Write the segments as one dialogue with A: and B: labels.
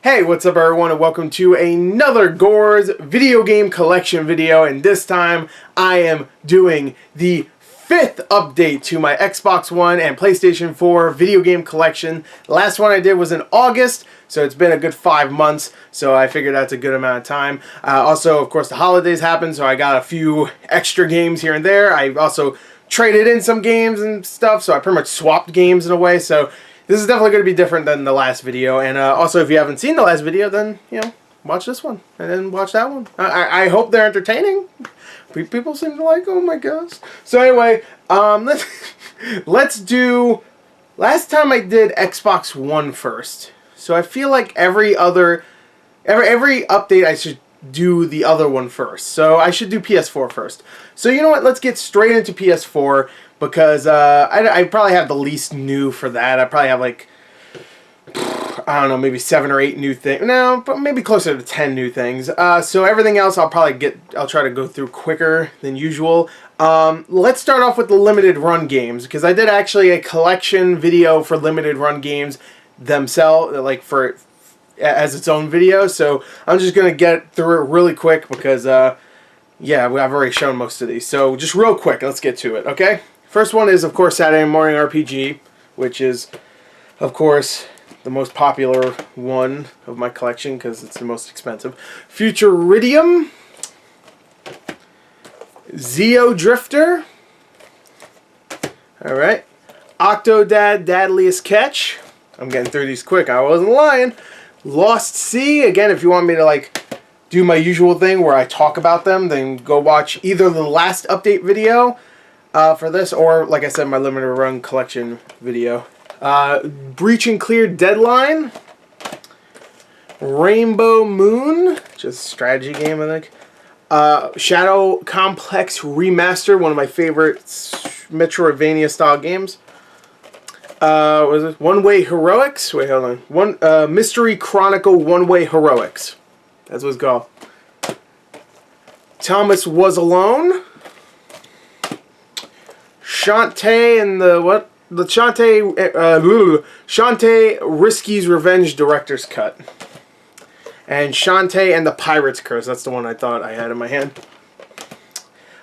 A: Hey, what's up everyone, and welcome to another Gors video game collection video, and this time I am doing the 5th update to my Xbox One and PlayStation 4 video game collection. The last one I did was in August, so it's been a good 5 months, so I figured that's a good amount of time. Also, of course, the holidays happened, so I got a few extra games here and there. I also traded in some games and stuff, so I pretty much swapped games in a way, so this is definitely going to be different than the last video. And also, if you haven't seen the last video, then, watch this one. And then watch that one. I hope they're entertaining. People seem to like, oh my gosh. So anyway, let's do... Last time I did Xbox One first. So I feel like every update I should do the other one first. So I should do PS4 first. So you know what? Let's get straight into PS4. Because I probably have the least new for that. I probably have like, I don't know, maybe 7 or 8 new things. No, but maybe closer to 10 new things. So everything else I'll try to go through quicker than usual. Let's start off with the limited run games, because I did actually a collection video for limited run games themselves, like as its own video. So I'm just gonna get through it really quick because yeah, I've already shown most of these. So just real quick, let's get to it, okay? First one is, of course, Saturday Morning RPG, which is, of course, the most popular one of my collection because it's the most expensive. Futuridium, Zeo Drifter, alright, Octodad Dadliest Catch, I'm getting through these quick, I wasn't lying. Lost Sea, again, if you want me to, like, do my usual thing where I talk about them, then go watch either the last update video for this, or, like I said, my limited run collection video. Breach and Clear Deadline, Rainbow Moon, just a strategy game, I think. Shadow Complex Remaster, one of my favorite Metroidvania style games. Was it One Way Heroics? Wait, hold on. Mystery Chronicle One Way Heroics. That's what it's called. Thomas Was Alone. Shantae and the Shantae Risky's Revenge Director's Cut. And Shantae and the Pirate's Curse. That's the one I thought I had in my hand.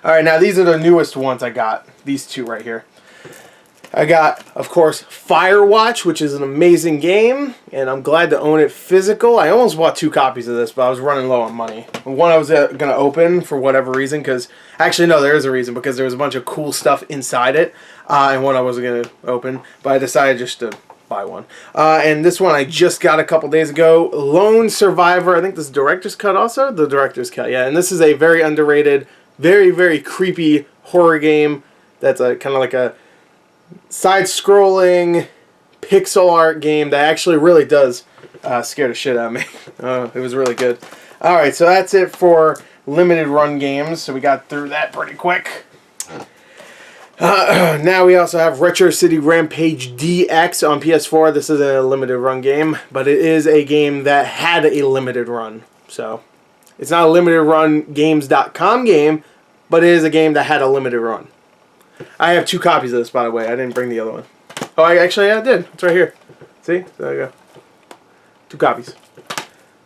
A: Alright, now these are the newest ones I got. These two right here. I got, of course, Firewatch, which is an amazing game, and I'm glad to own it physical. I almost bought 2 copies of this, but I was running low on money. One I was going to open for whatever reason, because... Actually, no, there is a reason, because there was a bunch of cool stuff inside it, and one I wasn't going to open, but I decided just to buy one. And this one I just got a couple days ago, Lone Survivor. I think this is Director's Cut also? The Director's Cut, yeah. And this is a very underrated, very, very creepy horror game that's kind of like a side-scrolling pixel art game that actually really does scare the shit out of me. It was really good. Alright, so that's it for limited run games. So we got through that pretty quick. Now we also have Retro City Rampage DX on PS4. This is a limited run game, but it is a game that had a limited run. So it's not a limited run games.com game, but it is a game that had a limited run. I have 2 copies of this, by the way. I didn't bring the other one. Oh, I did. It's right here. See? There you go. 2 copies.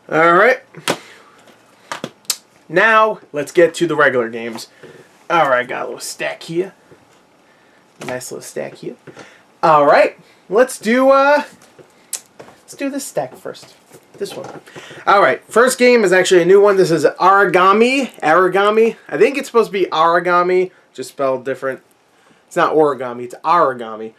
A: Alright. Now, let's get to the regular games. Alright, got a little stack here. Nice little stack here. Alright. Let's do this stack first. This one. Alright, first game is actually a new one. This is Aragami. I think it's supposed to be Aragami, just spelled different. It's not origami, it's Aragami.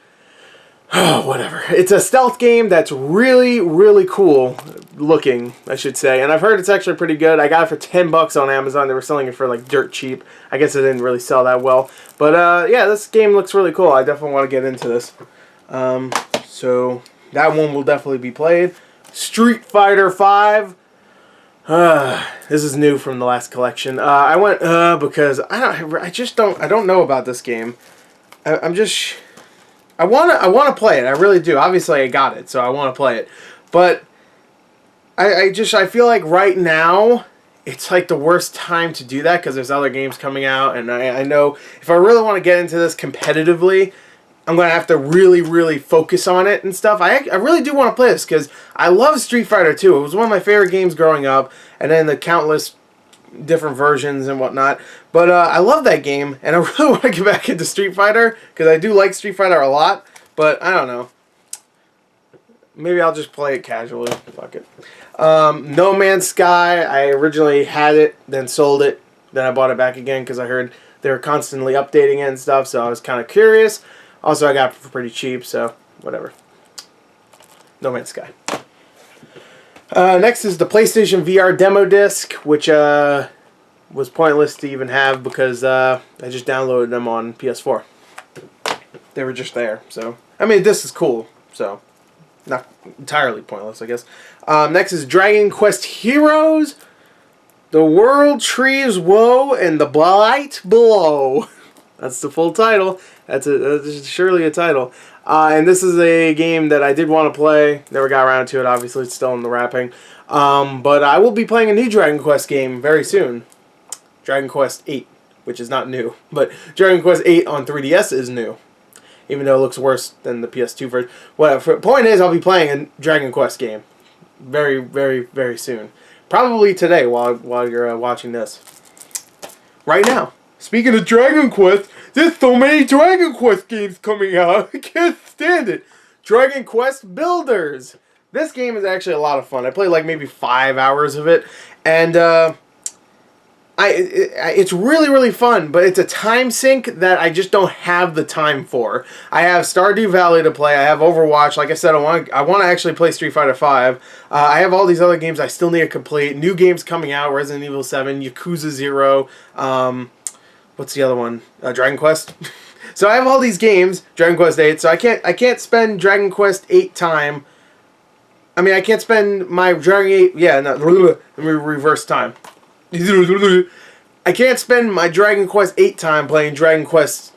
A: Oh, whatever. It's a stealth game that's really, really cool looking, I should say. And I've heard it's actually pretty good. I got it for $10 on Amazon. They were selling it for like dirt cheap. I guess it didn't really sell that well. But yeah, this game looks really cool. I definitely want to get into this. So that one will definitely be played. Street Fighter V. This is new from the last collection. I went because I don't know about this game. I want to play it. I really do. Obviously, I got it, so I want to play it. But I feel like right now it's like the worst time to do that because there's other games coming out, and I know if I really want to get into this competitively, I'm going to have to really, really focus on it and stuff. I really do want to play this because I love Street Fighter 2. It was one of my favorite games growing up, and then the countless different versions and whatnot. But I love that game, and I really want to get back into Street Fighter because I do like Street Fighter a lot, but I don't know. Maybe I'll just play it casually. Fuck it. No Man's Sky, I originally had it, then sold it, then I bought it back again because I heard they were constantly updating it and stuff, so I was kind of curious. Also, I got it for pretty cheap, so whatever. No Man's Sky. Next is the PlayStation VR demo disc, which was pointless to even have because I just downloaded them on PS4. They were just there, so I mean, this is cool, so not entirely pointless, I guess. Next is Dragon Quest Heroes, The World Trees Woe, and The Blight Below. That's the full title. That's surely a title. And this is a game that I did want to play. Never got around to it. Obviously, it's still in the wrapping. But I will be playing a new Dragon Quest game very soon. Dragon Quest 8, which is not new. But Dragon Quest 8 on 3DS is new. Even though it looks worse than the PS2 version. Whatever. Point is, I'll be playing a Dragon Quest game very, very, very soon. Probably today while you're watching this. Right now. Speaking of Dragon Quest, there's so many Dragon Quest games coming out. I can't stand it. Dragon Quest Builders. This game is actually a lot of fun. I played like maybe 5 hours of it, and it's really, really fun, but it's a time sink that I just don't have the time for. I have Stardew Valley to play. I have Overwatch. Like I said, I want to actually play Street Fighter 5. I have all these other games I still need to complete. New games coming out: Resident Evil 7, Yakuza 0. What's the other one? Dragon Quest. So I have all these games, Dragon Quest 8. So I can't spend Dragon Quest 8 time. I mean, I can't spend my Dragon 8. Yeah, no. Let me reverse time. I can't spend my Dragon Quest 8 time playing Dragon Quest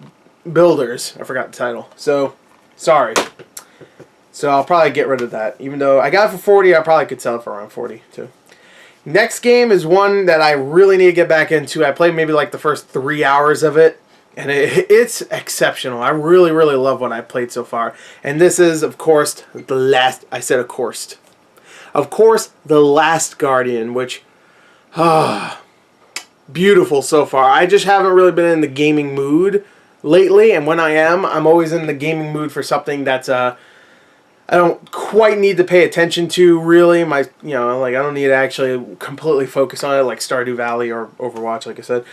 A: Builders. I forgot the title. So sorry. So I'll probably get rid of that. Even though I got it for 40, I probably could sell it for around 40 too. Next game is one that I really need to get back into. I played maybe like the first 3 hours of it, and it's exceptional. I really, really love what I played so far. And this is, of course, the last... I said of course. Of course, The Last Guardian, which... beautiful so far. I just haven't really been in the gaming mood lately, and when I am, I'm always in the gaming mood for something that's... I don't quite need to pay attention to, really. I don't need to actually completely focus on it like Stardew Valley or Overwatch, like I said.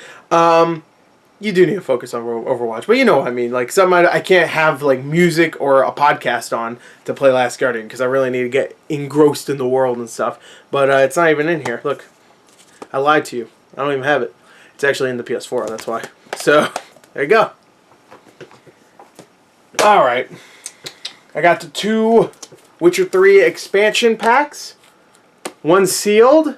A: You do need to focus on Overwatch, but you know what I mean. Like, I can't have like music or a podcast on to play Last Guardian because I really need to get engrossed in the world and stuff. But it's not even in here. Look, I lied to you. I don't even have it. It's actually in the PS4, that's why. So, there you go. Alright. I got the 2 Witcher 3 expansion packs. One's sealed,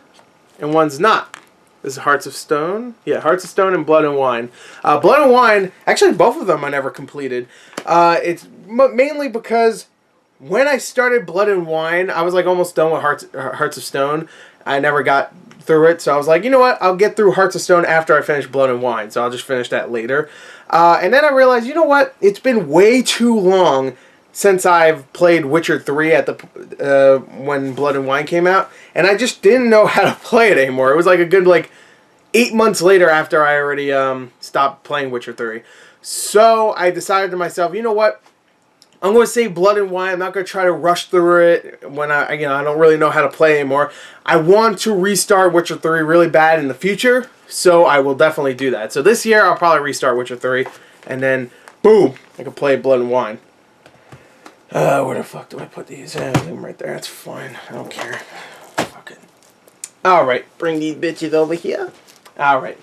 A: and one's not. This is Hearts of Stone. Yeah, Hearts of Stone and Blood and Wine. Blood and Wine, actually both of them I never completed. It's mainly because when I started Blood and Wine, I was like almost done with Hearts of Stone. I never got through it, so I was like, you know what? I'll get through Hearts of Stone after I finish Blood and Wine, so I'll just finish that later. And then I realized, you know what? It's been way too long since I've played Witcher 3 at the when Blood and Wine came out, and I just didn't know how to play it anymore. It was like a good 8 months later after I already stopped playing Witcher 3. So I decided to myself, you know what? I'm going to save Blood and Wine. I'm not going to try to rush through it when I don't really know how to play anymore. I want to restart Witcher 3 really bad in the future, so I will definitely do that. So this year I'll probably restart Witcher 3, and then boom, I can play Blood and Wine. Where the fuck do I put these? Leave them right there. That's fine. I don't care. Fuck it. Alright, bring these bitches over here. Alright.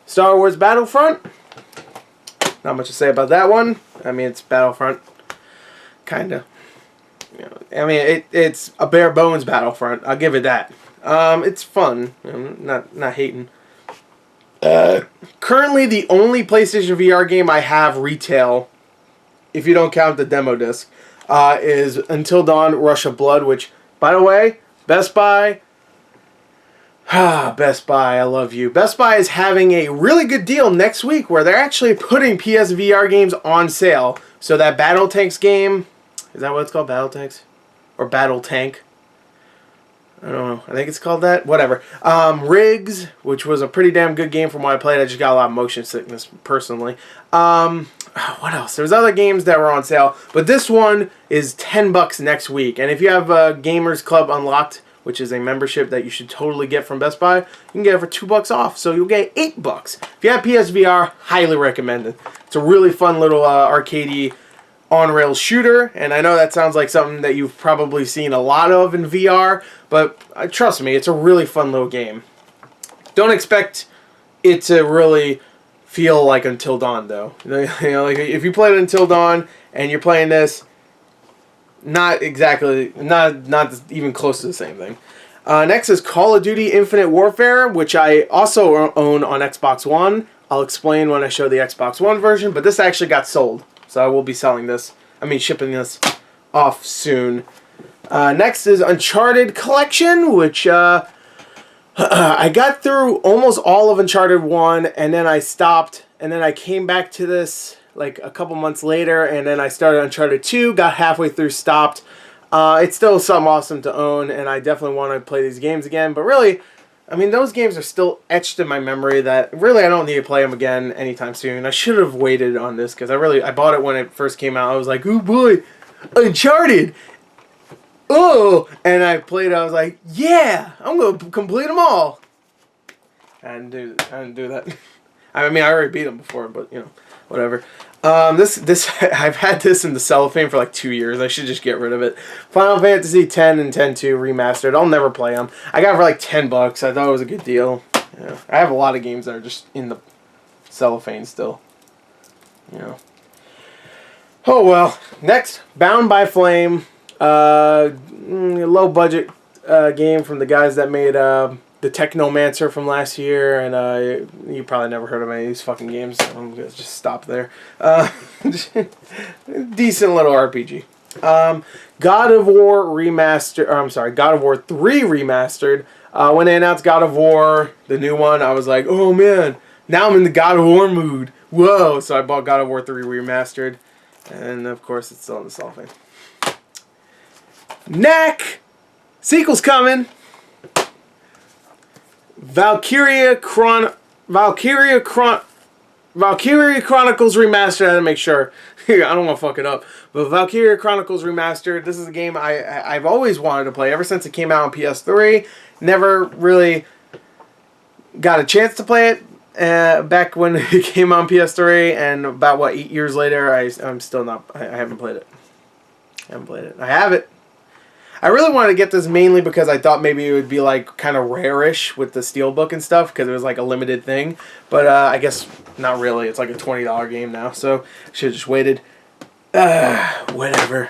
A: Star Wars Battlefront. Not much to say about that one. I mean, it's Battlefront. Kinda. I mean, it's a bare bones Battlefront. I'll give it that. It's fun. I'm not hating. Currently, the only PlayStation VR game I have retail, if you don't count the demo disc, is Until Dawn Rush of Blood, which, by the way, Best Buy... Best Buy, I love you. Best Buy is having a really good deal next week where they're actually putting PSVR games on sale So that Battle Tanks game, is that what it's called? Battle Tanks? Or Battle Tank? I don't know. I think it's called that. Whatever. Riggs, which was a pretty damn good game from what I played. I just got a lot of motion sickness personally. What else? There's other games that were on sale, but this one is $10 next week. And if you have Gamers Club Unlocked, which is a membership that you should totally get from Best Buy, you can get it for $2 off. So you'll get $8. If you have PSVR, highly recommend it. It's a really fun little arcadey on-rails shooter, and I know that sounds like something that you've probably seen a lot of in VR, but trust me, it's a really fun little game. Don't expect it to really feel like Until Dawn, though. You know, like if you played Until Dawn and you're playing this, not exactly, not even close to the same thing. Next is Call of Duty Infinite Warfare, which I also own on Xbox One. I'll explain when I show the Xbox One version, but this actually got sold. So I will be selling this. Shipping this off soon. Next is Uncharted Collection, which I got through almost all of Uncharted 1, and then I stopped, and then I came back to this like a couple months later, and then I started Uncharted 2, got halfway through, stopped. It's still something awesome to own, and I definitely want to play these games again, but really, those games are still etched in my memory that really I don't need to play them again anytime soon. I should have waited on this because I bought it when it first came out. I was like, oh boy, Uncharted! Oh! And I played it, I was like, yeah! I'm going to complete them all! I didn't do that. I already beat them before, but, whatever. This I've had this in the cellophane for like 2 years. I should just get rid of it. Final Fantasy X and X-2 remastered. I'll never play them. I got it for like $10. I thought it was a good deal. Yeah. I have a lot of games that are just in the cellophane still. Oh well. Next, Bound by Flame. Low budget game from the guys that made the Technomancer from last year, and you probably never heard of any of these fucking games. So I'm gonna just stop there. Decent little RPG. God of War remastered. God of War 3 remastered. When they announced God of War, the new one, I was like, oh man, now I'm in the God of War mood. Whoa! So I bought God of War 3 remastered, and of course it's still in the cellophane. Knack! Sequel's coming. Valkyria Chronicles Remastered. I had to make sure. I don't want to fuck it up. But Valkyria Chronicles Remastered. This is a game I've always wanted to play ever since it came out on PS3. Never really got a chance to play it back when it came on PS3. And about 8 years later, I'm still not. I haven't played it. I have it. I really wanted to get this mainly because I thought maybe it would be like kind of rare-ish with the steelbook and stuff because it was like a limited thing. But I guess not really. It's like a $20 game now, so I should have just waited. Whatever.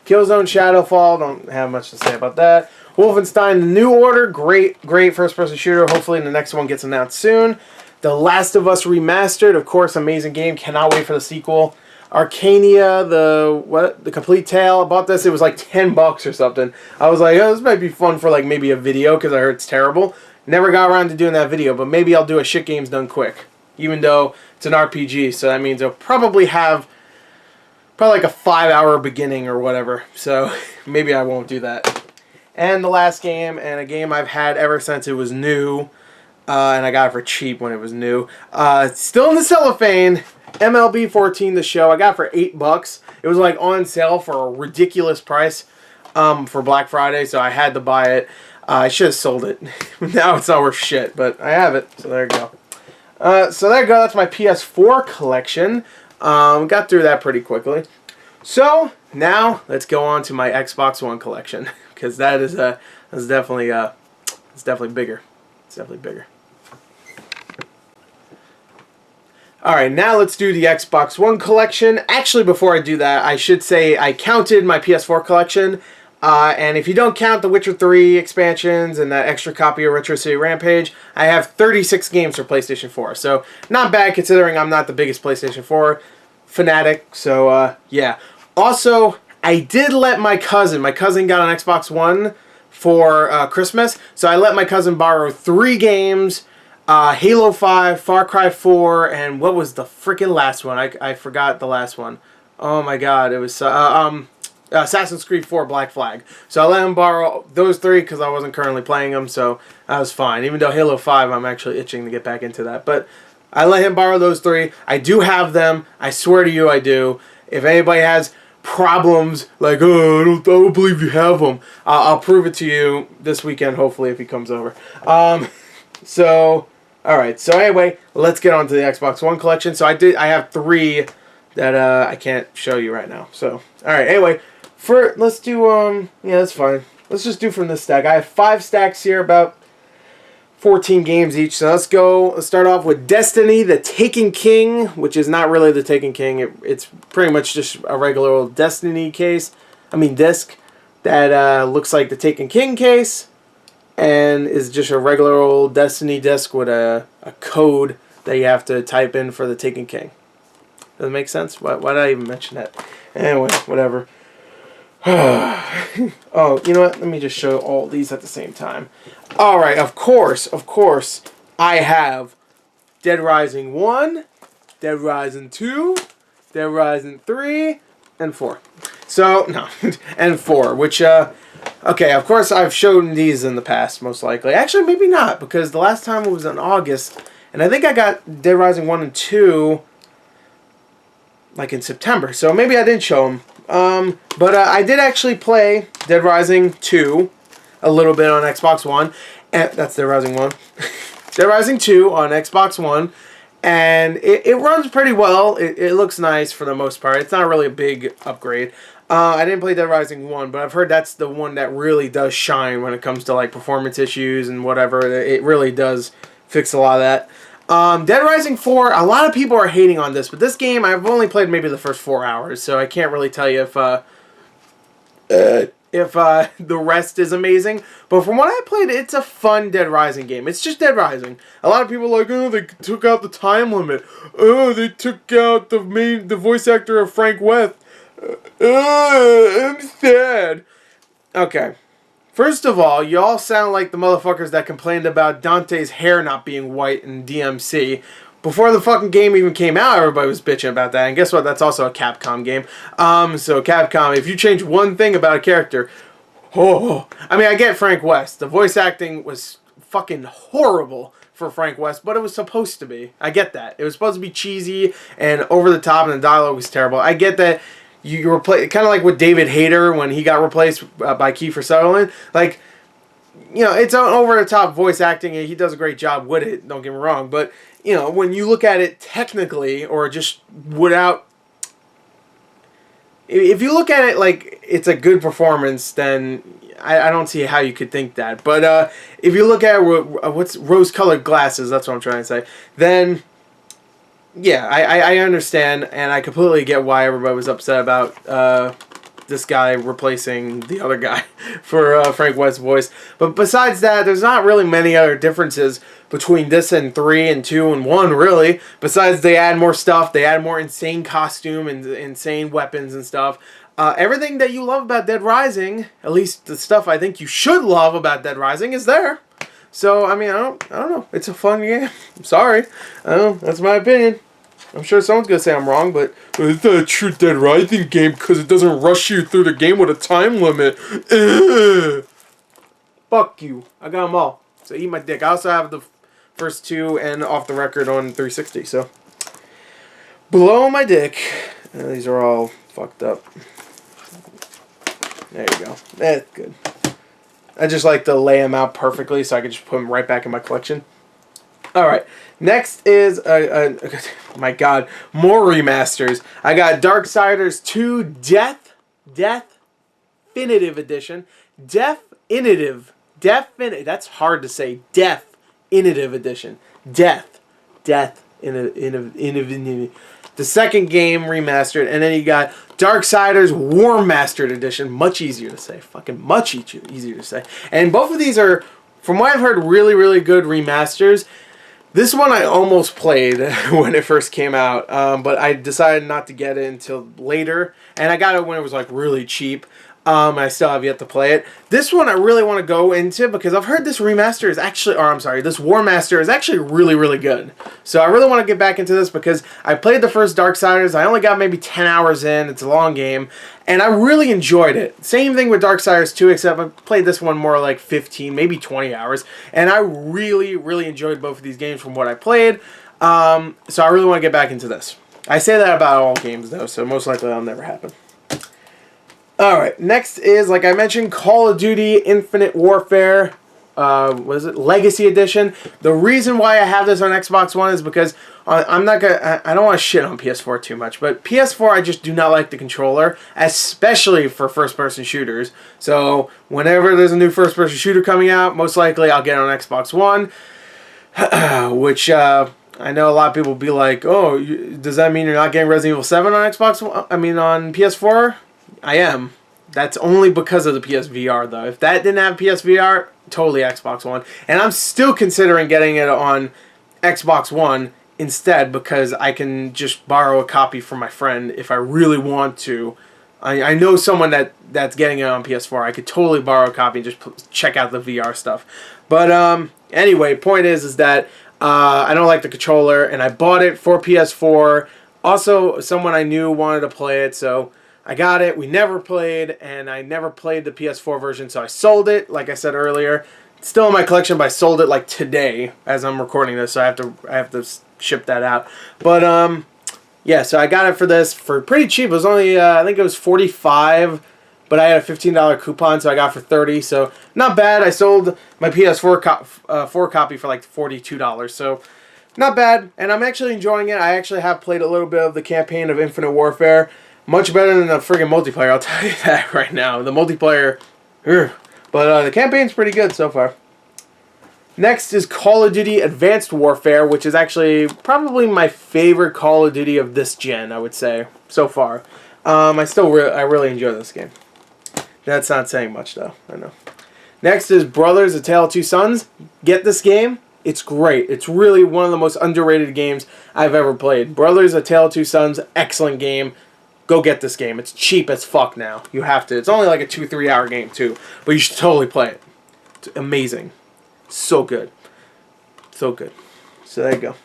A: Killzone Shadowfall, don't have much to say about that. Wolfenstein The New Order, great first-person shooter. Hopefully the next one gets announced soon. The Last of Us Remastered, of course, amazing game. Cannot wait for the sequel. Arcania, the complete tale. I bought this. It was like $10 or something. I was like, oh, this might be fun for like maybe a video because I heard it's terrible. Never got around to doing that video, but maybe I'll do a shit games done quick. Even though it's an RPG, so that means it'll probably have like a 5-hour beginning or whatever. So maybe I won't do that. And the last game, and a game I've had ever since it was new, and I got it for cheap when it was new. Still in the cellophane. MLB 14 The Show. I got it for $8. It was like on sale for a ridiculous price for Black Friday, so I had to buy it. I should have sold it. Now it's not worth shit, but I have it, so there you go. That's my PS4 collection. Got through that pretty quickly. So now let's go on to my Xbox One collection because that's definitely it's definitely bigger. It's definitely bigger. Alright, now let's do the Xbox One collection. Actually, before I do that, I should say I counted my PS4 collection. And if you don't count the Witcher 3 expansions and that extra copy of Retro City Rampage, I have 36 games for PlayStation 4. So, not bad considering I'm not the biggest PlayStation 4 fanatic. So, yeah. Also, I did let my cousin got an Xbox One for Christmas. So, I let my cousin borrow 3 games. Halo 5, Far Cry 4, and what was the freaking last one? I forgot the last one. Oh my god, it was Assassin's Creed 4 Black Flag. So I let him borrow those 3 because I wasn't currently playing them, so that was fine. Even though Halo 5, I'm actually itching to get back into that. But I let him borrow those 3. I do have them. I swear to you I do. If anybody has problems like, oh, I don't believe you have them, I'll prove it to you this weekend, hopefully, if he comes over. So, alright. So anyway, let's get on to the Xbox One collection. So I have 3 that I can't show you right now. So, alright, anyway, let's do, yeah, that's fine. Let's just do from this stack. I have 5 stacks here, about 14 games each. So let's go. Let's start off with Destiny, the Taken King, which is not really the Taken King. It's pretty much just a regular old Destiny disc that looks like the Taken King case and is just a regular old Destiny disc with a code that you have to type in for the Taken King. Does that make sense? Why did I even mention that? Anyway, whatever. Oh, you know what? Let me just show all these at the same time. Alright, of course, I have Dead Rising 1, Dead Rising 2, Dead Rising 3, and 4. So, no, and 4, which, okay, of course I've shown these in the past, most likely. Actually, maybe not, because the last time it was in August, and I think I got Dead Rising 1 and 2, like in September, so maybe I didn't show them. But I did actually play Dead Rising 2 a little bit on Xbox One. And that's Dead Rising 1. Dead Rising 2 on Xbox One. And it runs pretty well. It looks nice for the most part. It's not really a big upgrade. I didn't play Dead Rising 1, but I've heard that's the one that really does shine when it comes to like performance issues and whatever. It really does fix a lot of that. Dead Rising 4, a lot of people are hating on this, but this game, I've only played maybe the first 4 hours, so I can't really tell you if the rest is amazing. But from what I played, it's a fun Dead Rising game. It's just Dead Rising. A lot of people are like, oh, they took out the time limit. Oh, they took out the voice actor of Frank West. I'm sad. Okay. First of all, you all sound like the motherfuckers that complained about Dante's hair not being white in DMC. Before the fucking game even came out, everybody was bitching about that. And guess what? That's also a Capcom game. So Capcom, if you change one thing about a character, I mean, I get Frank West. The voice acting was fucking horrible for Frank West, but it was supposed to be. I get that. It was supposed to be cheesy and over the top, and the dialogue was terrible. I get that. You replace, kind of like with David Hayter when he got replaced by Kiefer Sutherland. Like, you know, it's an over-the-top voice acting, and he does a great job with it, don't get me wrong. But, you know, when you look at it technically, or just without... If you look at it like it's a good performance, then I don't see how you could think that. But if you look at what's rose-colored glasses, that's what I'm trying to say, then... Yeah, I understand, and I completely get why everybody was upset about this guy replacing the other guy for Frank West's voice. But besides that, there's not really many other differences between this and 3 and 2 and 1, really. Besides, they add more stuff, they add more insane costume and insane weapons and stuff. Everything that you love about Dead Rising, at least the stuff I think you should love about Dead Rising, is there. So, I mean, I don't know. It's a fun game. I'm sorry. I don't know. That's my opinion. I'm sure someone's going to say I'm wrong, but it's not a true Dead Rising game because it doesn't rush you through the game with a time limit. Fuck you. I got them all. So eat my dick. I also have the first 2 and Off the Record on 360, so. Blow my dick. These are all fucked up. There you go. That's good. I just like to lay them out perfectly so I can just put them right back in my collection. Alright, next is, my god, more remasters. I got Darksiders 2 Definitive Edition. Definitive, that's hard to say. Definitive Edition. Definitive. The second game remastered, and then you got Darksiders War Mastered Edition. Much easier to say. Fucking much easier to say. And both of these are, from what I've heard, really, really good remasters. This one I almost played when it first came out, but I decided not to get it until later, and I got it when it was like really cheap. I still have yet to play it. This one I really want to go into because I've heard this remaster is actually, or I'm sorry, this War Master is actually really, really good. So I really want to get back into this because I played the first Darksiders. I only got maybe 10 hours in. It's a long game. And I really enjoyed it. Same thing with Darksiders 2, except I played this one more like 15, maybe 20 hours. And I really, really enjoyed both of these games from what I played. So I really want to get back into this. I say that about all games, though, so most likely that'll never happen. Alright, next is, like I mentioned, Call of Duty Infinite Warfare, what is it, Legacy Edition. The reason why I have this on Xbox One is because I don't want to shit on PS4 too much, but PS4 I just do not like the controller, especially for first-person shooters. So, whenever there's a new first-person shooter coming out, most likely I'll get it on Xbox One, which, I know a lot of people will be like, oh, does that mean you're not getting Resident Evil 7 on Xbox One? I mean, on PS4? I am. That's only because of the PSVR, though. If that didn't have PSVR, totally Xbox One. And I'm still considering getting it on Xbox One instead because I can just borrow a copy from my friend if I really want to. I know someone that's getting it on PS4. I could totally borrow a copy and just check out the VR stuff. But anyway, point is that I don't like the controller, and I bought it for PS4. Also, someone I knew wanted to play it, so I got it. We never played, and I never played the PS4 version, so I sold it, like I said earlier. It's still in my collection, but I sold it like today as I'm recording this, so I have to ship that out. But yeah, so I got it for this for pretty cheap. It was only I think it was $45, but I had a $15 coupon, so I got it for $30. So not bad. I sold my PS4 copy for like $42, so not bad. And I'm actually enjoying it. I actually have played a little bit of the campaign of Infinite Warfare. Much better than the friggin' multiplayer, I'll tell you that right now. The multiplayer, but the campaign's pretty good so far. Next is Call of Duty Advanced Warfare, which is actually probably my favorite Call of Duty of this gen, I would say, so far. I really enjoy this game. That's not saying much, though, I know. Next is Brothers: A Tale of Two Sons. Get this game. It's great. It's really one of the most underrated games I've ever played. Brothers: A Tale of Two Sons, excellent game. Go get this game. It's cheap as fuck now. You have to. It's only like a 2-3 hour game too. But you should totally play it. It's amazing. So good. So good. So there you go.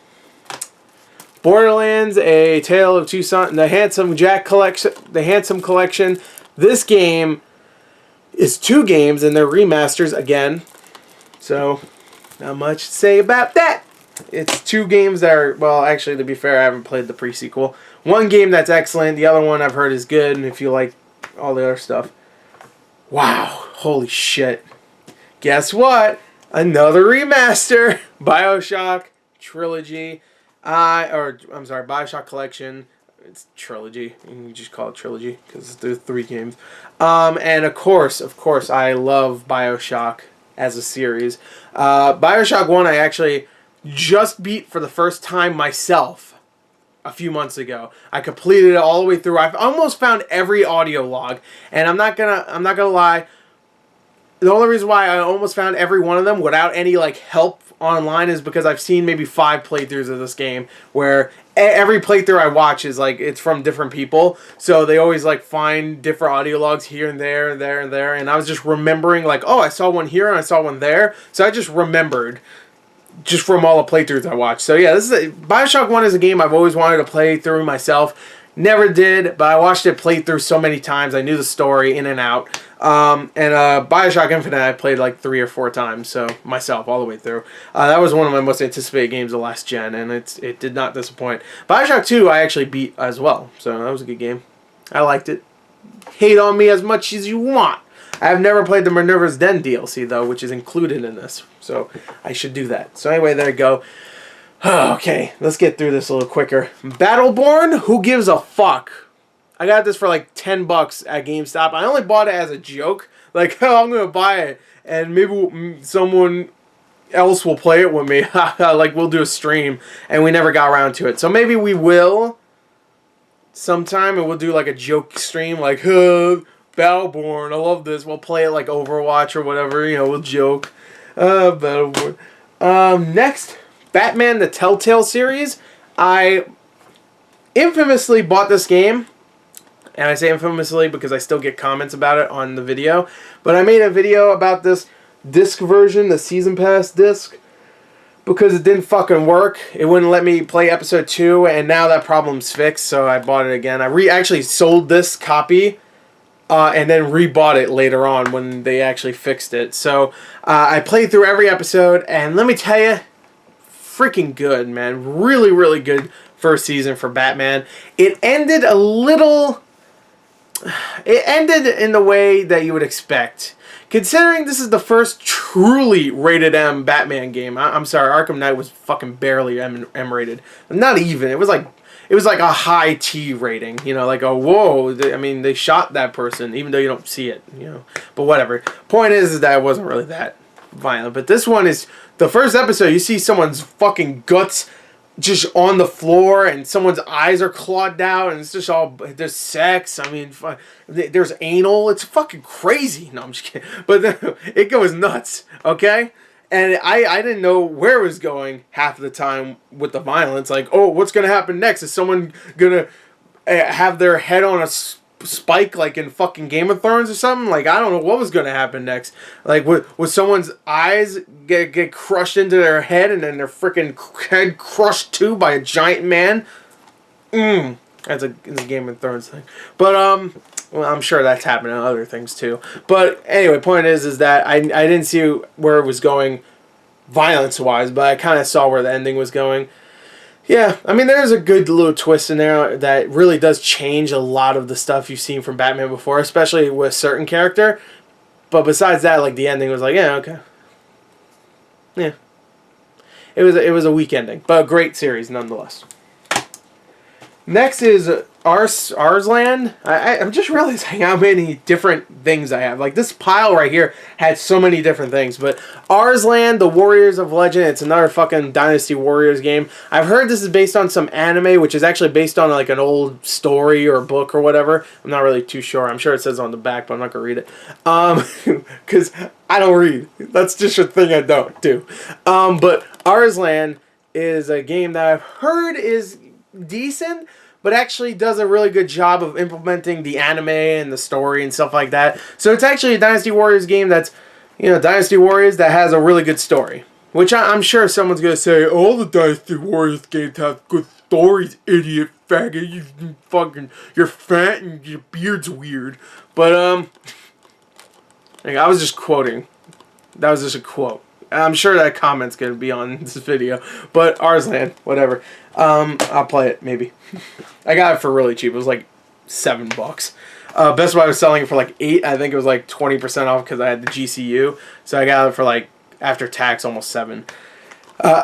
A: Borderlands, A Tale of Two Sons, the Handsome Jack Collection. The Handsome Collection. This game is 2 games and they're remasters again. So, not much to say about that. It's 2 games that are, well, actually, to be fair, I haven't played the pre-sequel. One game that's excellent, the other one I've heard is good, and if you like all the other stuff. Wow, holy shit. Guess what? Another remaster! BioShock Trilogy. BioShock Collection. It's Trilogy. You can just call it Trilogy, because there's 3 games. And of course, I love BioShock as a series. BioShock 1 I actually just beat for the first time myself a few months ago. I completed it all the way through. I've almost found every audio log, and I'm not gonna lie. The only reason why I almost found every one of them without any like help online is because I've seen maybe 5 playthroughs of this game where every playthrough I watch is like it's from different people, so they always like find different audio logs here and there and there and there, and I was just remembering like, oh, I saw one here and I saw one there, so I just remembered just from all the playthroughs I watched. So yeah, BioShock 1 is a game I've always wanted to play through myself. Never did, but I watched it played through so many times. I knew the story in and out. And BioShock Infinite I played like 3 or 4 times, so myself all the way through. That was one of my most anticipated games of last gen, and it did not disappoint. BioShock 2 I actually beat as well, so that was a good game. I liked it. Hate on me as much as you want. I've never played the Minerva's Den DLC, though, which is included in this. So, I should do that. So, anyway, there you go. Okay, let's get through this a little quicker. Battleborn? Who gives a fuck? I got this for like $10 at GameStop. I only bought it as a joke. Like, oh, I'm going to buy it. And maybe someone else will play it with me. Like, we'll do a stream. And we never got around to it. So, maybe we will sometime. And we'll do like a joke stream. Like, Battleborn, I love this. We'll play it like Overwatch or whatever, you know, we'll joke. Battleborn. Next, Batman the Telltale series. I infamously bought this game And I say infamously because I still get comments about it on the video. But I made a video about this disc version, the Season Pass disc, because it didn't fucking work. It wouldn't let me play episode 2, and now that problem's fixed, so I bought it again. I actually sold this copy, and then rebought it later on when they actually fixed it. So I played through every episode, and let me tell you, freaking good, man. Really, really good first season for Batman. It ended a little... It ended in the way that you would expect. Considering this is the first truly rated M Batman game. I'm sorry, Arkham Knight was fucking barely M rated. Not even. It was like a high T rating. You know, like a whoa. I mean, they shot that person, even though you don't see it. You know, but whatever. Point is that it wasn't really that violent. But this one is the first episode. You see someone's fucking guts just on the floor, and someone's eyes are clawed out, and it's just all, there's sex, I mean, there's anal, it's fucking crazy. No, I'm just kidding. But it goes nuts, okay? And I didn't know where it was going half of the time with the violence. Like, oh, what's going to happen next? Is someone going to have their head on a spike like in fucking Game of Thrones or something? Like, I don't know what was going to happen next. Like, would someone's eyes get crushed into their head, and then their freaking head crushed too by a giant man? That's a Game of Thrones thing. But well, I'm sure that's happening in other things too. But anyway, point is that I didn't see where it was going violence wise, but I kind of saw where the ending was going. Yeah, I mean, there's a good little twist in there that really does change a lot of the stuff you've seen from Batman before, especially with a certain character. But besides that, like, the ending was like, yeah, okay. Yeah. It was a weak ending, but a great series nonetheless. Next is Arslan. I'm just realizing how many different things I have. Like, this pile right here had so many different things. But Arslan, the Warriors of Legend, it's another fucking Dynasty Warriors game. I've heard this is based on some anime, which is actually based on like an old story or book or whatever. I'm not really too sure. I'm sure it says on the back, but I'm not going to read it. Because I don't read. That's just a thing I don't do. But Arslan is a game that I've heard is decent, but actually does a really good job of implementing the anime and the story and stuff like that. So it's actually a Dynasty Warriors game that's, you know, Dynasty Warriors that has a really good story. Which I'm sure someone's going to say, all the Dynasty Warriors games have good stories, idiot faggot. You're fat and your beard's weird. But, like, I was just quoting. That was just a quote. I'm sure that comment's going to be on this video. But Arslan, whatever. I'll play it, maybe. I got it for really cheap. It was like $7. Best Buy was selling it for like $8. I think it was like 20% off because I had the GCU. So I got it for like, after tax, almost $7.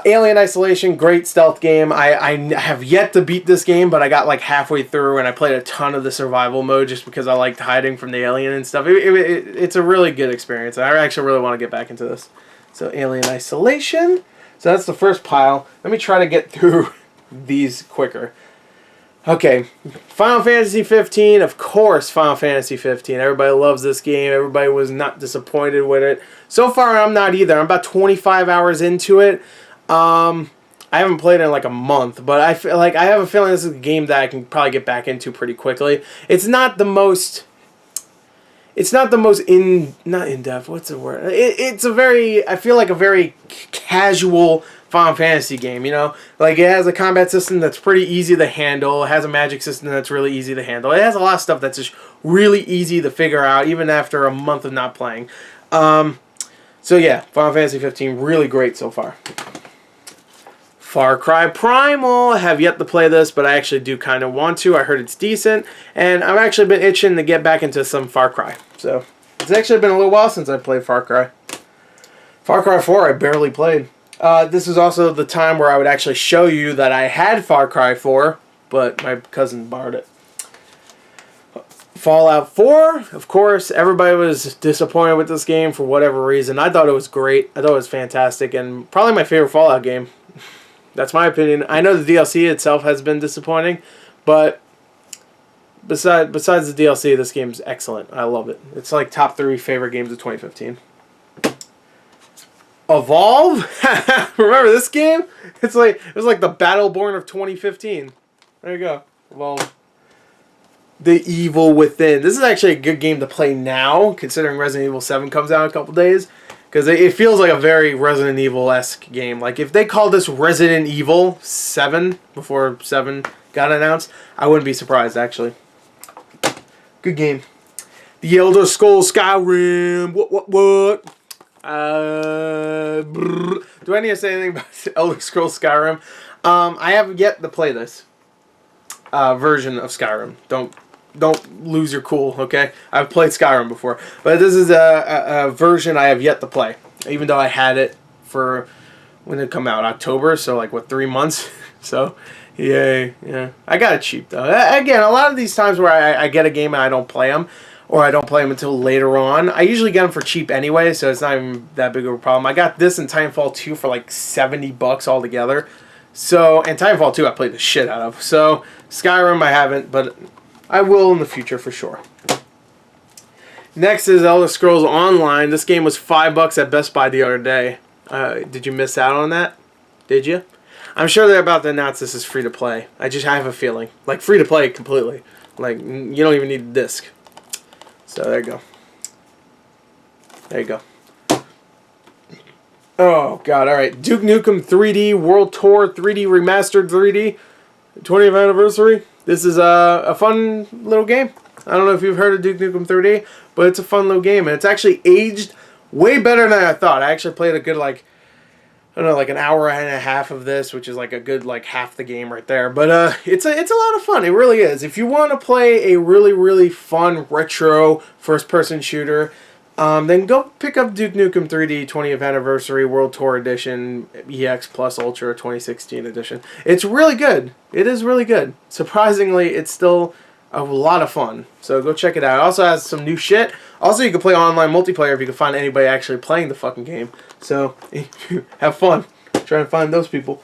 A: Alien Isolation, great stealth game. I have yet to beat this game, but I got like halfway through, and I played a ton of the survival mode just because I liked hiding from the alien and stuff. It's a really good experience. I actually really want to get back into this. So Alien Isolation. So that's the first pile. Let me try to get through these quicker. Okay, Final Fantasy 15. Of course, Final Fantasy 15. Everybody loves this game. Everybody was not disappointed with it. So far, I'm not either. I'm about 25 hours into it. I haven't played it in like a month, but I feel like I have a feeling this is a game that I can probably get back into pretty quickly. It's not the most. It's not the most not in depth. What's the word? It's a very. I feel like a very casual Final Fantasy game, you know? Like, it has a combat system that's pretty easy to handle. It has a magic system that's really easy to handle. It has a lot of stuff that's just really easy to figure out, even after a month of not playing. So yeah, Final Fantasy 15, really great so far. Far Cry Primal, I have yet to play this, but I actually do kind of want to. I heard it's decent, and I've actually been itching to get back into some Far Cry. So, it's actually been a little while since I played Far Cry. Far Cry 4, I barely played. This is also the time where I would actually show you that I had Far Cry 4, but my cousin borrowed it. Fallout 4, of course, everybody was disappointed with this game for whatever reason. I thought it was great. I thought it was fantastic, and probably my favorite Fallout game. That's my opinion. I know the DLC itself has been disappointing, but besides the DLC, this game's excellent. I love it. It's like top 3 favorite games of 2015. Evolve? Remember this game? It was like the Battleborn of 2015. There you go. Evolve. The Evil Within. This is actually a good game to play now, considering Resident Evil 7 comes out in a couple days. Because it feels like a very Resident Evil-esque game. Like, if they called this Resident Evil 7 before 7 got announced, I wouldn't be surprised, actually. Good game. The Elder Scrolls Skyrim. What? Do I need to say anything about the Elder Scrolls Skyrim? I haven't yet to play this version of Skyrim. Don't lose your cool, okay? I've played Skyrim before, but this is a version I have yet to play. Even though I had it for when it come out, October, so like what, 3 months? So, yay, yeah. I got it cheap though. Again, a lot of these times where I get a game and I don't play them, or I don't play them until later on, I usually get them for cheap anyway, so it's not even that big of a problem. I got this and Titanfall 2 for like $70 altogether. So, and Titanfall 2 I played the shit out of. So, Skyrim I haven't, but I will in the future for sure. Next is Elder Scrolls Online. This game was $5 at Best Buy the other day. Did you miss out on that? Did you? I'm sure they're about to announce this is free to play. I have a feeling. Like, free to play completely. Like, you don't even need the disc. So, there you go. There you go. Oh, God. Alright. Duke Nukem 3D World Tour 3D Remastered 3D 20th Anniversary. This is a fun little game. I don't know if you've heard of Duke Nukem 3D, but it's a fun little game. And it's actually aged way better than I thought. I actually played a good, like, I don't know, like an hour and a half of this, which is like a good, like, half the game right there. But it's a lot of fun. It really is. If you want to play a really, really fun retro first-person shooter, then go pick up Duke Nukem 3D 20th Anniversary World Tour Edition EX Plus Ultra 2016 edition. It's really good. It is really good. Surprisingly, it's still a lot of fun. So go check it out. It also has some new shit. Also, you can play online multiplayer if you can find anybody actually playing the fucking game. So have fun trying to find those people.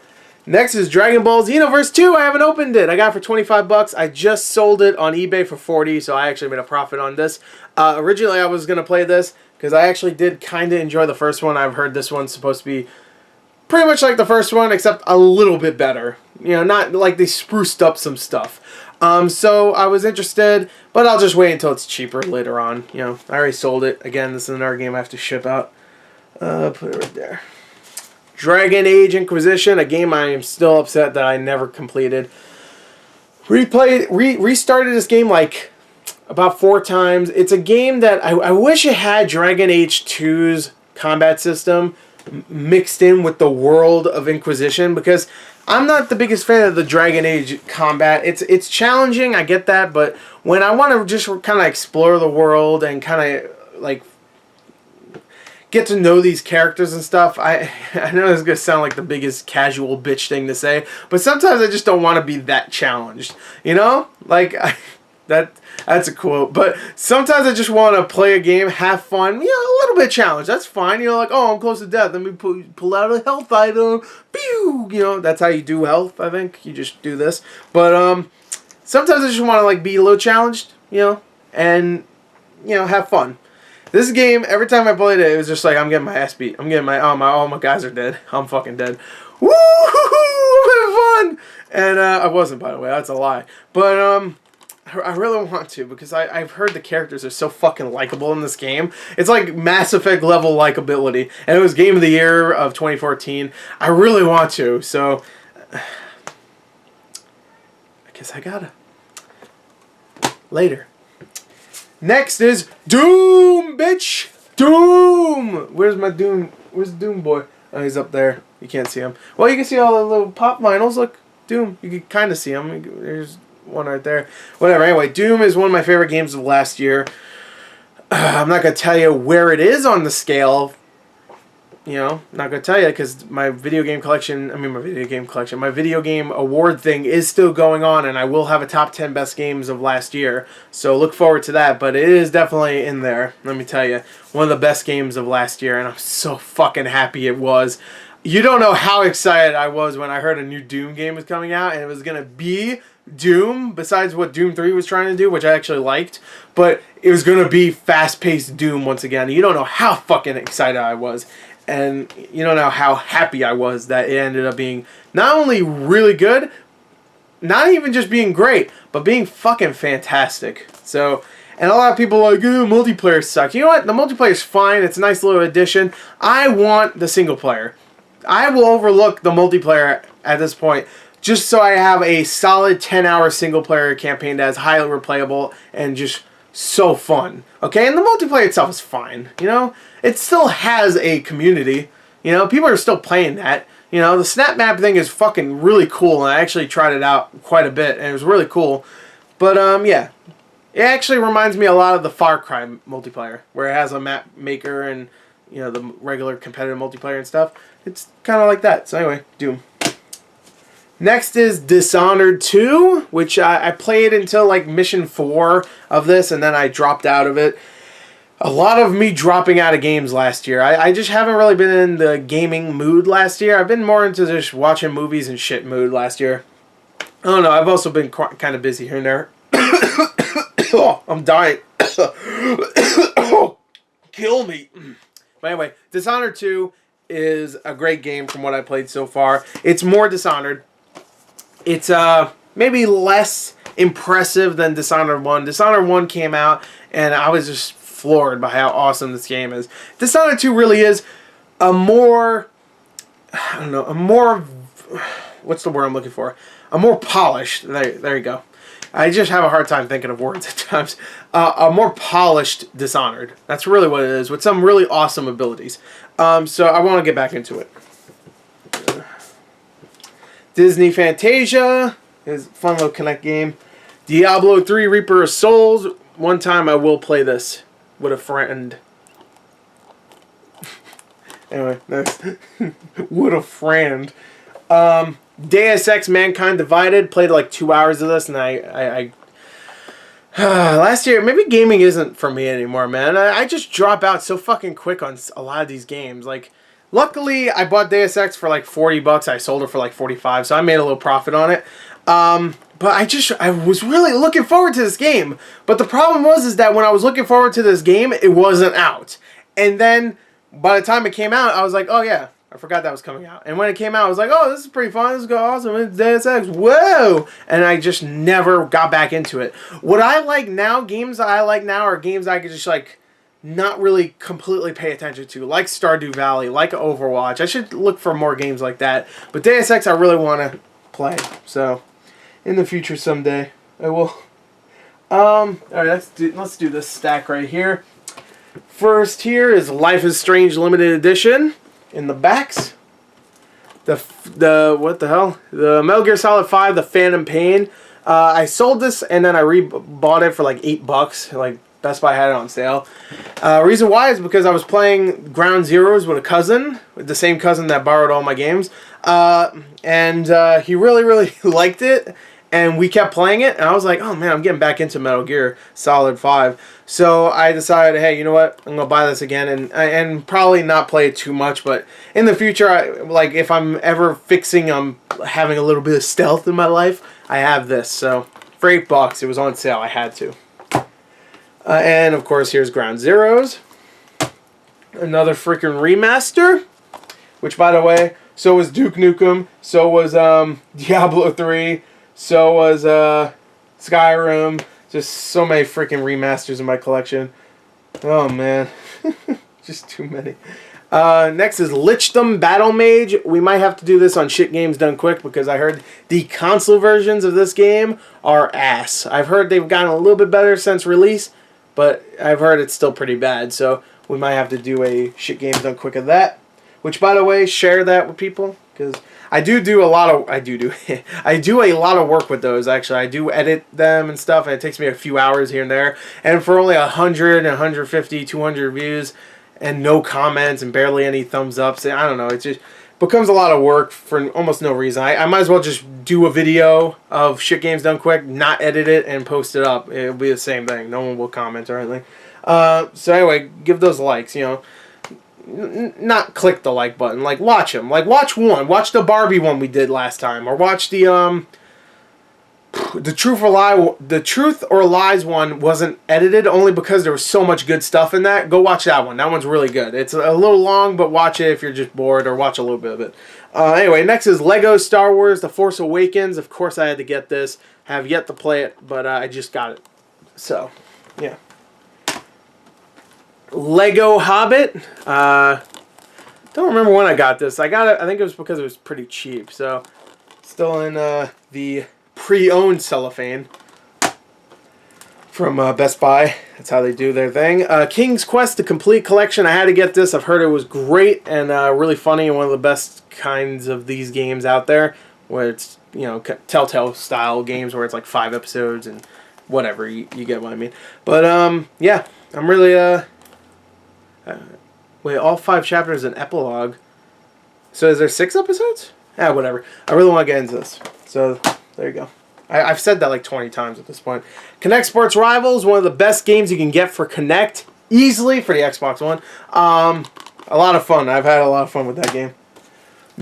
A: Next is Dragon Ball Xenoverse 2. I haven't opened it. I got it for $25. I just sold it on eBay for $40, so I actually made a profit on this. Originally, I was going to play this because I actually did kind of enjoy the first one. I've heard this one's supposed to be pretty much like the first one, except a little bit better. You know, not like they spruced up some stuff. So I was interested, but I'll just wait until it's cheaper later on. You know, I already sold it. Again, this is another game I have to ship out. Put it right there. Dragon Age Inquisition, a game I am still upset that I never completed. Restarted this game like about 4 times. It's a game that I wish it had Dragon Age 2's combat system mixed in with the world of Inquisition, because I'm not the biggest fan of the Dragon Age combat. It's challenging, I get that, but when I want to just kind of explore the world and kind of like get to know these characters and stuff, I know this is going to sound like the biggest casual bitch thing to say, but sometimes I just don't want to be that challenged, you know? Like, that's a quote, but sometimes I just want to play a game, have fun, you know, a little bit challenged, that's fine, you know, like, oh, I'm close to death, let me pull out a health item, pew, you know, that's how you do health, I think, you just do this, but, sometimes I just want to, like, be a little challenged, you know, and, you know, have fun. This game, every time I played it, it was just like, I'm getting my ass beat. I'm getting all my guys are dead. I'm fucking dead. Woo! I'm having fun! And, I wasn't, by the way. That's a lie. But, I really want to, because I've heard the characters are so fucking likable in this game. It's like Mass Effect level likability. And it was Game of the Year of 2014. I really want to, so I guess I gotta. Later. Next is Doom, bitch! Doom! Where's my Doom? Where's the Doom boy? Oh, he's up there. You can't see him. Well, you can see all the little pop vinyls. Look, Doom. You can kind of see him. There's one right there. Whatever. Anyway, Doom is one of my favorite games of last year. I'm not going to tell you where it is on the scale. You know, I'm not going to tell you because my video game award thing is still going on, and I will have a top 10 best games of last year. So look forward to that, but it is definitely in there. Let me tell you, one of the best games of last year, and I'm so fucking happy it was. You don't know how excited I was when I heard a new Doom game was coming out, and it was going to be Doom, besides what Doom 3 was trying to do, which I actually liked, but it was going to be fast-paced Doom once again. You don't know how fucking excited I was. And you don't know how happy I was that it ended up being not only really good, not even just being great, but being fucking fantastic. So, and a lot of people are like, multiplayer sucks. You know what? The multiplayer's fine. It's a nice little addition. I want the single player. I will overlook the multiplayer at this point just so I have a solid 10-hour single player campaign that is highly replayable and just so fun. Okay? And the multiplayer itself is fine. You know? It still has a community. You know? People are still playing that. You know? The snap map thing is fucking really cool, and I actually tried it out quite a bit, and it was really cool. But, yeah. It actually reminds me a lot of the Far Cry multiplayer, where it has a map maker and, you know, the regular competitive multiplayer and stuff. It's kind of like that. So anyway, Doom. Next is Dishonored 2, which I played until like mission 4 of this, and then I dropped out of it. A lot of me dropping out of games last year. I just haven't really been in the gaming mood last year. I've been more into just watching movies and shit mood last year. I don't know. I've also been kind of busy here and there. Oh, I'm dying. Oh, kill me. But anyway, Dishonored 2 is a great game from what I played so far. It's more Dishonored. It's maybe less impressive than Dishonored 1. Dishonored 1 came out, and I was just floored by how awesome this game is. Dishonored 2 really is a more, I don't know, a more, what's the word I'm looking for? A more polished, there you go. I just have a hard time thinking of words at times. A more polished Dishonored. That's really what it is, with some really awesome abilities. So I want to get back into it. Disney Fantasia is a fun little Connect game. Diablo 3 Reaper of Souls. One time I will play this with a friend. Anyway, next. With a friend. Deus Ex Mankind Divided. Played like 2 hours of this, and I last year, maybe gaming isn't for me anymore, man. I just drop out so fucking quick on a lot of these games. Like, luckily, I bought Deus Ex for like $40. I sold it for like 45, so I made a little profit on it. But I was really looking forward to this game. But the problem is that when I was looking forward to this game, it wasn't out. And then, by the time it came out, I was like, oh yeah, I forgot that was coming out. And when it came out, I was like, oh, this is pretty fun. This is awesome. It's Deus Ex. Whoa! And I just never got back into it. What I like now, games that I like now, are games I could just, like, not really completely pay attention to. Like Stardew Valley, like Overwatch. I should look for more games like that. But Deus Ex I really want to play. So, in the future someday, I will. Alright, let's do this stack right here. First here is Life is Strange Limited Edition. In the backs, the what the hell? The Metal Gear Solid 5, The Phantom Pain. I sold this and then I bought it for like $8. Like Best Buy had it on sale. Reason why is because I was playing Ground Zeroes with a cousin, the same cousin that borrowed all my games, and he really liked it. And we kept playing it, and I was like, oh man, I'm getting back into Metal Gear Solid 5. So I decided, hey, you know what? I'm going to buy this again, and probably not play it too much, but in the future, like if I'm ever fixing having a little bit of stealth in my life, I have this. So for $8, it was on sale. I had to. And of course, here's Ground Zeroes. Another freaking remaster, which by the way, so was Duke Nukem, so was Diablo 3, so was Skyrim. Just so many freaking remasters in my collection. Oh man. Just too many. Next is Lichdom Battle Mage. We might have to do this on Shit Games Done Quick because I heard the console versions of this game are ass. I've heard they've gotten a little bit better since release, but I've heard it's still pretty bad. So we might have to do a Shit Games Done Quick of that. Which, by the way, share that with people because I do a lot of I do a lot of work with those. Actually, I do edit them and stuff, and it takes me a few hours here and there. And for only 100, 150, 200 views, and no comments and barely any thumbs ups, I don't know. It just becomes a lot of work for almost no reason. I might as well just do a video of Shit Games Done Quick, not edit it, and post it up. It'll be the same thing. No one will comment or anything. So anyway, give those likes. You know. Not click the like button, like watch them, like watch one, watch the Barbie one we did last time, or watch the The Truth or Lies one wasn't edited only because there was so much good stuff in that. Go watch that one. That one's really good. It's a little long, but watch it if you're just bored, or watch a little bit of it. Anyway, next is Lego Star Wars The Force Awakens. Of course I had to get this. Have yet to play it, but I just got it. So, yeah. Lego Hobbit. Don't remember when I got this. I got it, I think it was because it was pretty cheap. So, still in the pre-owned cellophane from Best Buy. That's how they do their thing. King's Quest: The Complete Collection. I had to get this. I've heard it was great and really funny, and one of the best kinds of these games out there, where it's, you know, Telltale style games where it's like 5 episodes and whatever. You get what I mean. But yeah, I'm really wait, all 5 chapters and epilogue. So is there 6 episodes? Yeah, whatever. I really want to get into this. So there you go. I've said that like 20 times at this point. Kinect Sports Rivals, one of the best games you can get for Kinect, easily for the Xbox One. A lot of fun. I've had a lot of fun with that game.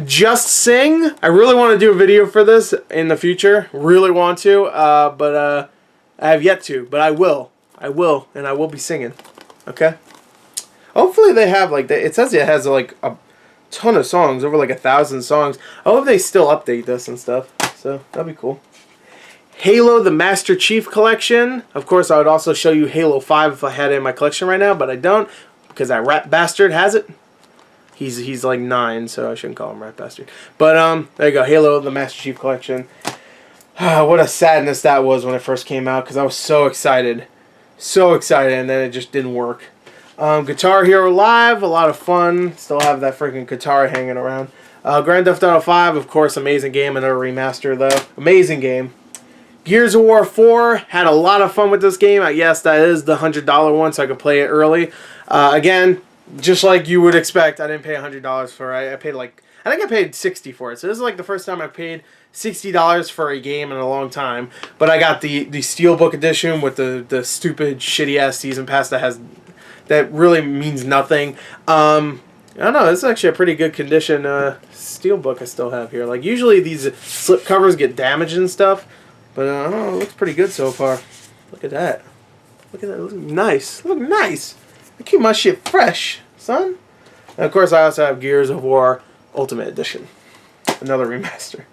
A: Just Sing. I really want to do a video for this in the future. Really want to, but I have yet to. But I will. I will, and I will be singing. Okay? Hopefully they have, like, it says it has like a ton of songs, over like 1,000 songs. I hope they still update this and stuff. So that'd be cool. Halo the Master Chief Collection. Of course, I would also show you Halo 5 if I had it in my collection right now, but I don't, because that rat bastard has it. He's like 9, so I shouldn't call him rat bastard. But there you go, Halo the Master Chief Collection. What a sadness that was when it first came out, because I was so excited. So excited, and then it just didn't work. Guitar Hero Live, a lot of fun. Still have that freaking guitar hanging around. Grand Theft Auto 5, of course, amazing game. Another remaster, though. Amazing game. Gears of War 4, had a lot of fun with this game. Yes, that is the $100 one, so I could play it early. Again, just like you would expect, I didn't pay $100 for it. I paid like, I think I paid $60 for it. So this is like the first time I paid $60 for a game in a long time. But I got the Steelbook edition with the stupid, shitty-ass season pass that really means nothing. I don't know, this is actually a pretty good condition Steelbook I still have here. Like, usually these slip covers get damaged and stuff, but I don't know, it looks pretty good so far. Look at that. Look at that, it looks nice. Look nice. I keep my shit fresh, son. And of course I also have Gears of War Ultimate Edition. Another remaster.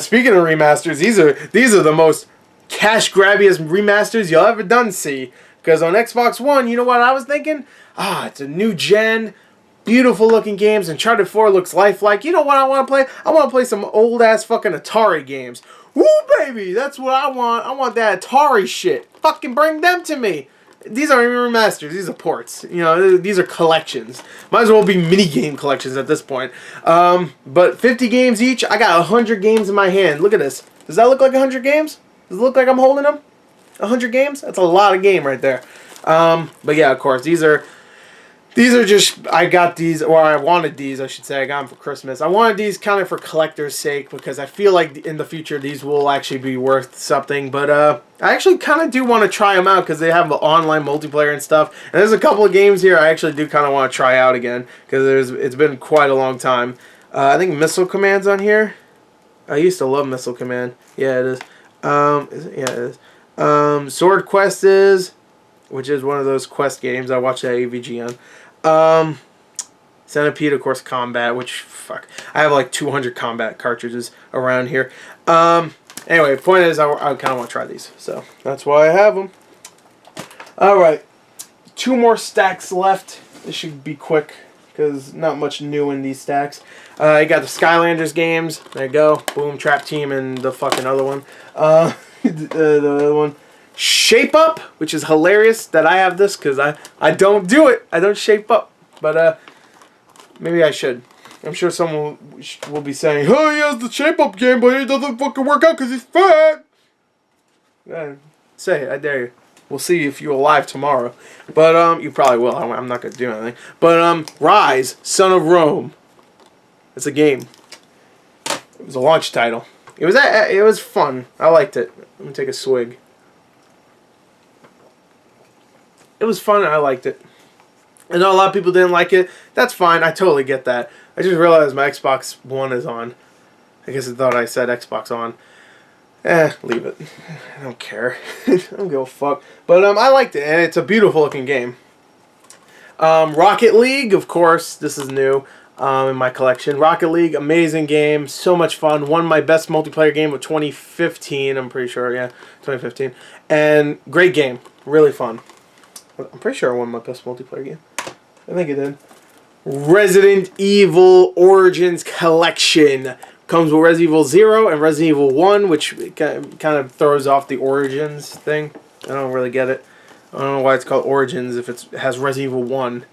A: Speaking of remasters, these are the most cash grabbiest remasters you'll ever done see. Because on Xbox One, you know what I was thinking? It's a new gen, beautiful looking games. Uncharted 4 looks lifelike. You know what I want to play? I want to play some old ass fucking Atari games. Woo, baby! That's what I want. I want that Atari shit. Fucking bring them to me. These aren't even remasters. These are ports. You know, these are collections. Might as well be mini game collections at this point. But 50 games each. I got 100 games in my hand. Look at this. Does that look like 100 games? Does it look like I'm holding them? 100 games? That's a lot of game right there. But yeah, of course, these are just, I got these, or I wanted these, I should say. I got them for Christmas. I wanted these kind of for collector's sake, because I feel like in the future these will actually be worth something. But I actually kind of do want to try them out, because they have online multiplayer and stuff. And there's a couple of games here I actually do kind of want to try out again, because it's been quite a long time. I think Missile Command's on here. I used to love Missile Command. Yeah, it is. Yeah, it is. Sword Quest is, which is one of those quest games I watched that AVG on. Centipede, of course, Combat, which, fuck, I have like 200 Combat cartridges around here. Anyway, point is, I kind of want to try these, so that's why I have them. Alright, 2 more stacks left. This should be quick, because not much new in these stacks. You got the Skylanders games. There you go. Boom, Trap Team, and the fucking other one. The other one. Shape Up, which is hilarious that I have this, because I don't do it. I don't shape up. But maybe I should. I'm sure someone will be saying, oh, he has the Shape Up game, but he doesn't fucking work out because he's fat. Say it, I dare you. We'll see if you're alive tomorrow. But you probably will. I'm not going to do anything. But Rise, Son of Rome. It's a game. It was a launch title. It was fun. I liked it. Let me take a swig. It was fun and I liked it. I know a lot of people didn't like it. That's fine. I totally get that. I just realized my Xbox One is on. I guess I thought I said Xbox on. Leave it. I don't care. I don't give a fuck. But I liked it, and it's a beautiful looking game. Rocket League, of course, this is new in my collection. Rocket League, amazing game, so much fun. Won my best multiplayer game of 2015, I'm pretty sure, yeah, 2015. And great game, really fun. I'm pretty sure I won my best multiplayer game. I think I did. Resident Evil Origins Collection. Comes with Resident Evil 0 and Resident Evil 1, which kind of throws off the Origins thing. I don't really get it. I don't know why it's called Origins if it has Resident Evil 1.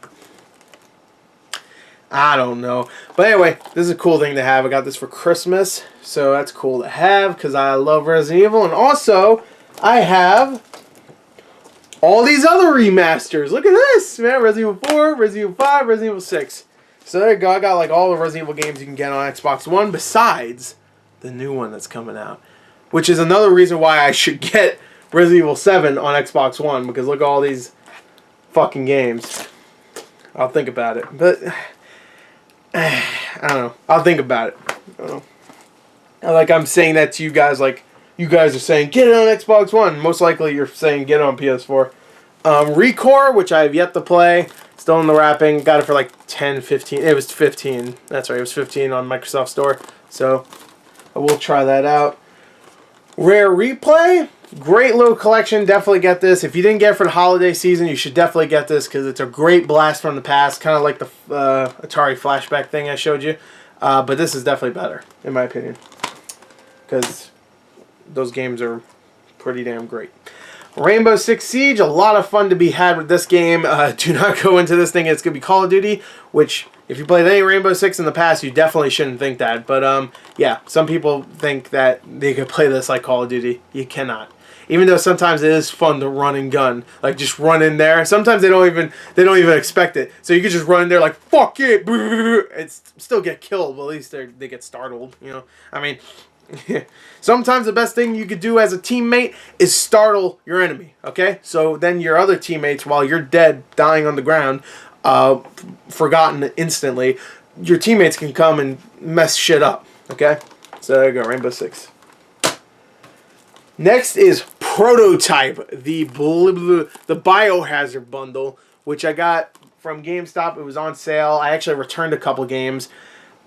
A: I don't know. But anyway, this is a cool thing to have. I got this for Christmas, so that's cool to have because I love Resident Evil. And also, I have all these other remasters. Look at this, man. Resident Evil 4, Resident Evil 5, Resident Evil 6. So there you go. I got like all the Resident Evil games you can get on Xbox One besides the new one that's coming out. Which is another reason why I should get Resident Evil 7 on Xbox One, because look at all these fucking games. I'll think about it. But I don't know. I'll think about it. I don't know. Like I'm saying that to you guys, like you guys are saying get it on Xbox One. Most likely you're saying get it on PS4. Recore, which I have yet to play. Still in the wrapping. Got it for like 10, 15. It was 15. That's right. It was 15 on Microsoft Store. So I will try that out. Rare Replay. Great little collection. Definitely get this. If you didn't get it for the holiday season, you should definitely get this because it's a great blast from the past. Kind of like the Atari flashback thing I showed you. But this is definitely better, in my opinion. Because those games are pretty damn great. Rainbow Six Siege, a lot of fun to be had with this game. Do not go into this thing. It's going to be Call of Duty, which if you played any Rainbow Six in the past, you definitely shouldn't think that. But yeah, some people think that they could play this like Call of Duty. You cannot. Even though sometimes it is fun to run and gun, like just run in there. Sometimes they don't even expect it. So you could just run in there like fuck it, and still get killed. But at least they get startled. You know, I mean. Sometimes the best thing you could do as a teammate is startle your enemy, okay? So then your other teammates, while you're dead, dying on the ground, forgotten instantly, your teammates can come and mess shit up, okay? So there you go, Rainbow Six. Next is Prototype, the Biohazard bundle, which I got from GameStop. It was on sale. I actually returned a couple games.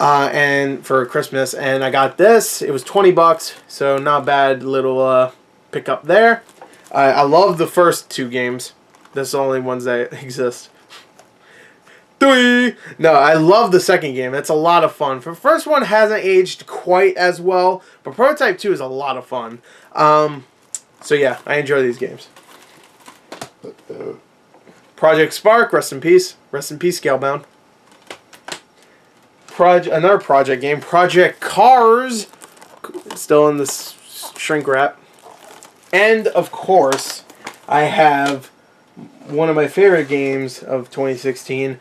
A: And for Christmas, and I got this. It was $20, so not bad little pickup there. I love the first two games. That's the only ones that exist. No, I love the second game. It's a lot of fun. The first one hasn't aged quite as well, but Prototype 2 is a lot of fun. So yeah, I enjoy these games. Project Spark, rest in peace. Rest in peace, Scalebound. Another project game, Project Cars, still in this shrink wrap. And of course, I have one of my favorite games of 2016,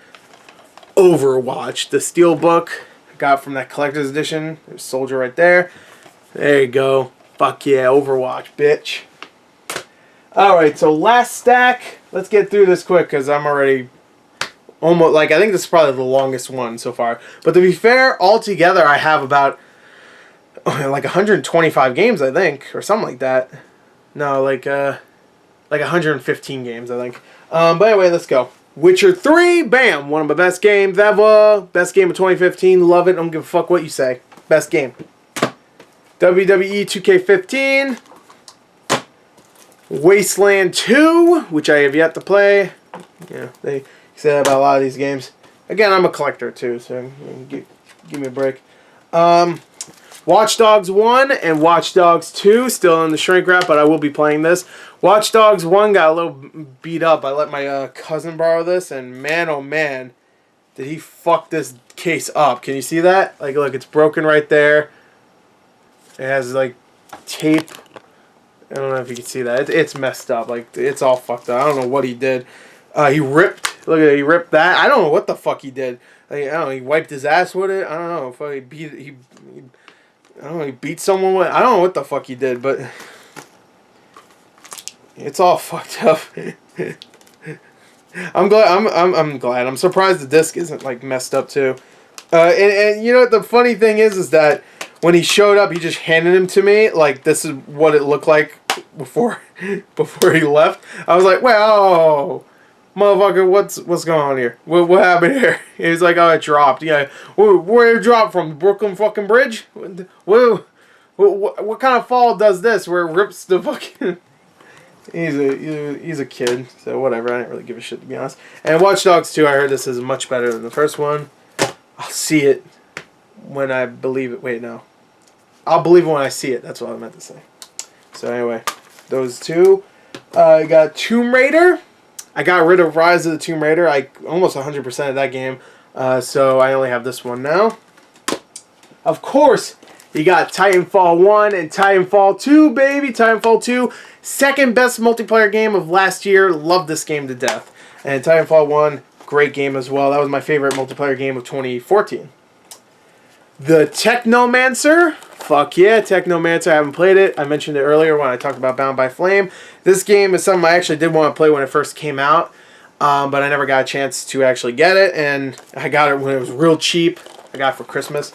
A: Overwatch, the Steelbook I got from that collector's edition. There's Soldier right there. There you go. Fuck yeah, Overwatch, bitch. Alright, so last stack. Let's get through this quick because I'm already almost, like, I think this is probably the longest one so far. But to be fair, altogether I have about like 125 games, I think, or something like that. No, like 115 games, I think. But anyway, let's go. Witcher 3, bam, one of my best games ever. Best game of 2015, love it. I don't give a fuck what you say. Best game. WWE 2K15. Wasteland 2, which I have yet to play. Yeah, they say that about a lot of these games. Again, I'm a collector too, so give me a break. Watch Dogs 1 and Watch Dogs 2, still in the shrink wrap, but I will be playing this. Watch Dogs 1 got a little beat up. I let my cousin borrow this, and man, oh man, did he fuck this case up. Can you see that? Like, look, it's broken right there. It has, like, tape. I don't know if you can see that. It's messed up. Like, it's all fucked up. I don't know what he did. He ripped. Look at it. He ripped that. I don't know what the fuck he did. Like, I don't know. He wiped his ass with it. I don't know. If he beat. I don't know. He beat someone with. I don't know what the fuck he did, but it's all fucked up. I'm glad. I'm glad. I'm surprised the disc isn't like messed up too. And you know what the funny thing is that when he showed up, he just handed him to me. Like, this is what it looked like before he left. I was like, well, motherfucker, what's going on here? What happened here? He was like, oh, it dropped. Yeah, where it dropped from? The Brooklyn fucking Bridge? What kind of fall does this? Where it rips the fucking... He's a kid, so whatever. I didn't really give a shit, to be honest. And Watch Dogs 2, I heard this is much better than the first one. I'll see it when I believe it. Wait, no. I'll believe it when I see it. That's what I meant to say. So anyway, those two. I got Tomb Raider. I got rid of Rise of the Tomb Raider. I almost 100% of that game. So I only have this one now. Of course, you got Titanfall 1 and Titanfall 2, baby. Titanfall 2, second best multiplayer game of last year. Love this game to death. And Titanfall 1, great game as well. That was my favorite multiplayer game of 2014. The Technomancer. Fuck yeah, Technomancer. I haven't played it. I mentioned it earlier when I talked about Bound by Flame. This game is something I actually did want to play when it first came out. But I never got a chance to actually get it. And I got it when it was real cheap. I got it for Christmas.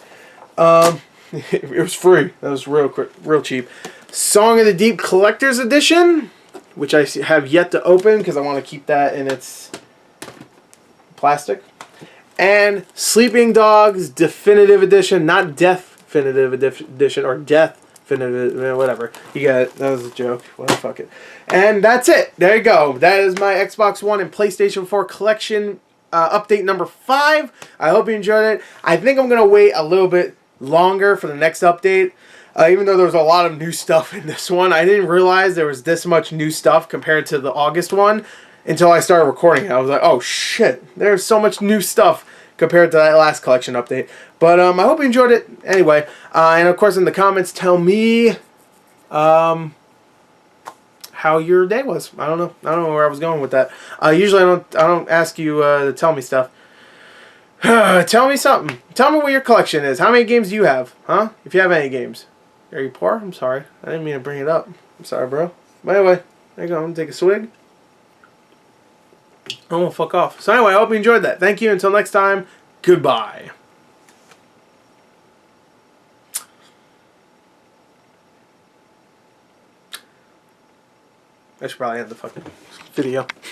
A: It was free. That was real cheap. Song of the Deep Collector's Edition, which I have yet to open because I want to keep that in its plastic. And Sleeping Dogs Definitive Edition, not Death Definitive Edition or Death Definitive, whatever. You got it. That was a joke. Well, fuck it. And that's it. There you go. That is my Xbox One and PlayStation 4 collection update number 5. I hope you enjoyed it. I think I'm going to wait a little bit longer for the next update. Even though there was a lot of new stuff in this one, I didn't realize there was this much new stuff compared to the August one until I started recording it. I was like, oh shit, there's so much new stuff compared to that last collection update. But I hope you enjoyed it anyway. And of course in the comments tell me how your day was. I don't know where I was going with that. Usually I don't ask you to tell me stuff. Tell me something. Tell me what your collection is. How many games do you have? Huh? If you have any games. Are you poor? I'm sorry. I didn't mean to bring it up. I'm sorry, bro. But anyway, there you go. I'm going to take a swig. I'm going to fuck off. So anyway, I hope you enjoyed that. Thank you. Until next time, goodbye. I should probably end the fucking video.